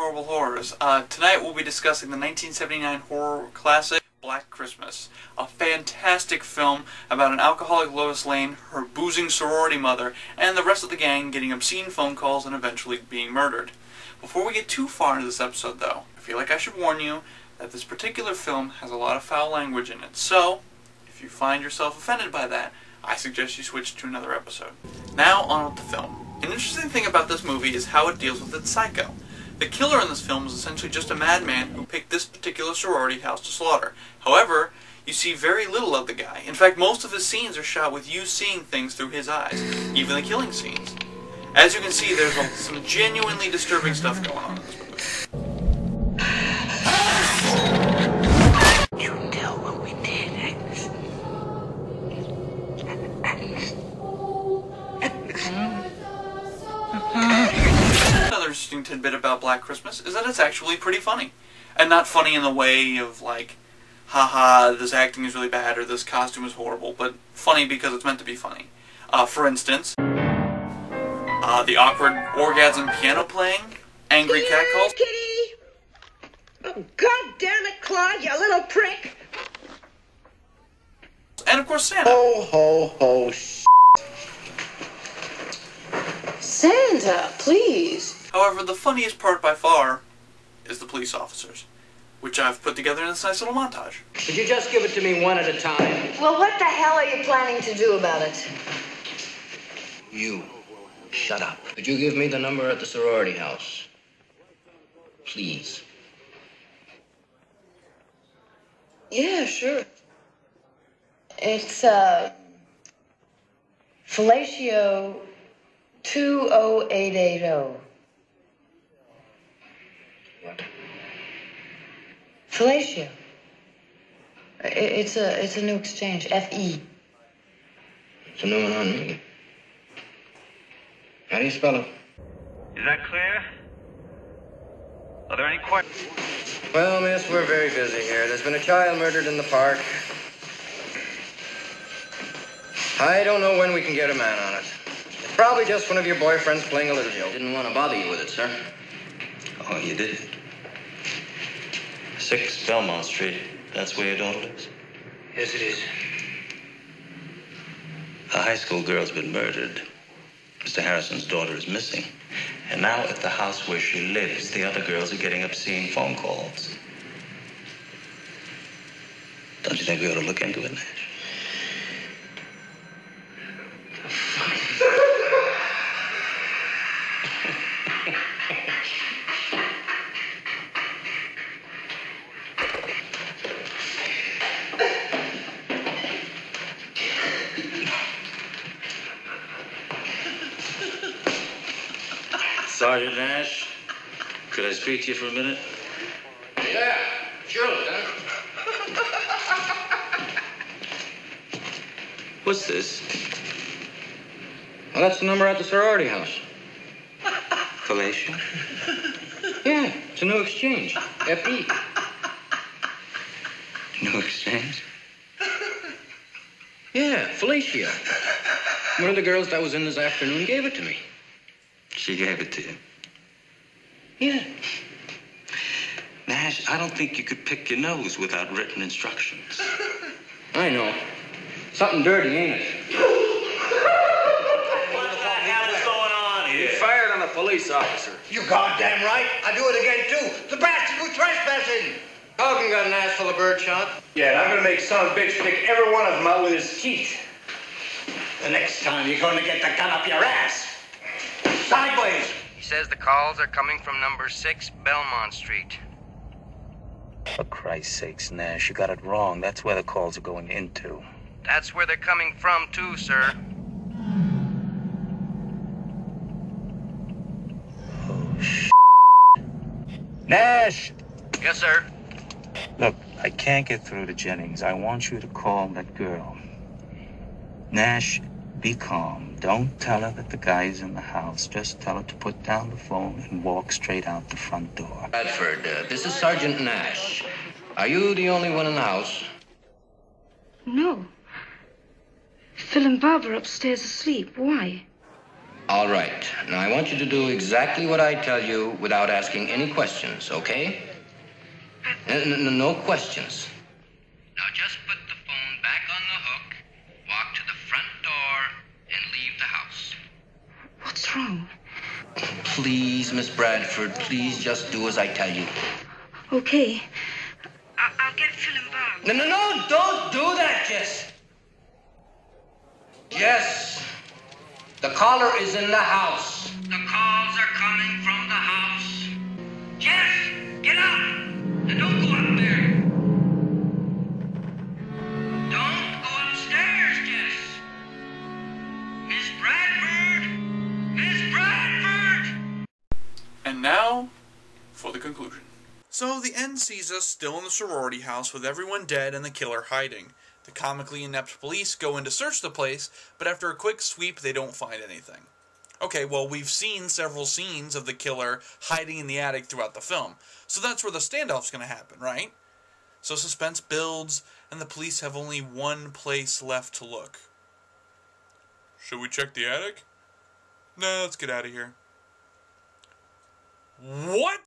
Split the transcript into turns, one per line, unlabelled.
Horrible Horrors. Tonight we'll be discussing the 1979 horror classic, Black Christmas. A fantastic film about an alcoholic Lois Lane, her boozing sorority mother, and the rest of the gang getting obscene phone calls and eventually being murdered. Before we get too far into this episode, though, I feel like I should warn you that this particular film has a lot of foul language in it, so if you find yourself offended by that, I suggest you switch to another episode. Now, on with the film. An interesting thing about this movie is how it deals with its psycho. The killer in this film is essentially just a madman who picked this particular sorority house to slaughter. However, you see very little of the guy. In fact, most of his scenes are shot with you seeing things through his eyes, even the killing scenes. As you can see, there's some genuinely disturbing stuff going on in this movie.
You tell what we did, Agnes.
Another interesting tidbit about Black Christmas is that it's actually pretty funny. And not funny in the way of like, haha, this acting is really bad or this costume is horrible, but funny because it's meant to be funny. For instance, the awkward orgasm piano playing, angry cat calls.
Kitty! Oh, God damn it, Claude, you little prick!
And of course Santa.
Ho, ho, ho,
Santa, please.
However, the funniest part by far is the police officers, which I've put together in this nice little montage.
Could you just give it to me one at a time?
Well, what the hell are you planning to do about it?
You. Shut up. Could you give me the number at the sorority house? Please.
Yeah, sure. It's, Fellatio 20880.
What?
Fellatio. It's a new exchange. FE.
It's a new one on me. How do you spell it?
Is that clear? Are there any questions?
Well, miss, we're very busy here. There's been a child murdered in the park. I don't know when we can get a man on it. It's probably just one of your boyfriends playing a little joke. Didn't want to bother you with it, sir.
Oh, you did? 6 Belmont Street. That's where your daughter lives?
Yes, it is.
A high school girl's been murdered. Mr. Harrison's daughter is missing. And now at the house where she lives, the other girls are getting obscene phone calls. Don't you think we ought to look into it, Nash? Sergeant Nash, could I speak to you for a minute?
Yeah, sure, Lieutenant.
What's this?
Well, that's the number at the sorority house.
Fellatio?
Yeah, it's a new exchange. FE.
New exchange?
Yeah, Felicia. One of the girls that was in this afternoon gave it to me.
She gave it to you.
Yeah.
Nash, I don't think you could pick your nose without written instructions.
I know. Something dirty, ain't it?
What the hell is going on here?
You fired on a police officer.
You goddamn right. I do it again, too. The bastard who's trespassing.
Hogan got an ass full of birdshot.
Yeah, and I'm gonna make son of a bitch pick every one of them out with his teeth.
The next time you're going to get the gun up your ass. Sideways.
He says the calls are coming from number 6 Belmont Street.
For Christ's sakes, Nash, you got it wrong. That's where the calls are going into.
That's where they're coming from, too, sir.
Oh,
Nash.
Yes, sir.
Look, I can't get through to Jennings. I want you to call that girl. Nash, be calm. Don't tell her that the guy is in the house. Just tell her to put down the phone and walk straight out the front door.
Bradford, this is Sergeant Nash. Are you the only one in the house?
No. Phil and Bob are upstairs asleep. Why?
All right. Now, I want you to do exactly what I tell you without asking any questions, okay? No questions. Now, just put the phone back on the hook, walk to the front door, and leave the house.
What's wrong?
Please, Miss Bradford, please just do as I tell you.
Okay. I'll get Phil involved.
No, don't do that, Jess. Jess, the caller is in the house.
The calls are coming from the house. Jess, get up! And don't go up there. Don't go upstairs, Jess. Miss Bradford! Miss Bradford!
And now, for the conclusion. So, the end sees us still in the sorority house with everyone dead and the killer hiding. The comically inept police go in to search the place, but after a quick sweep, they don't find anything. Okay, well, we've seen several scenes of the killer hiding in the attic throughout the film, so that's where the standoff's going to happen, right? So suspense builds, and the police have only one place left to look. Should we check the attic? No, let's get out of here. What?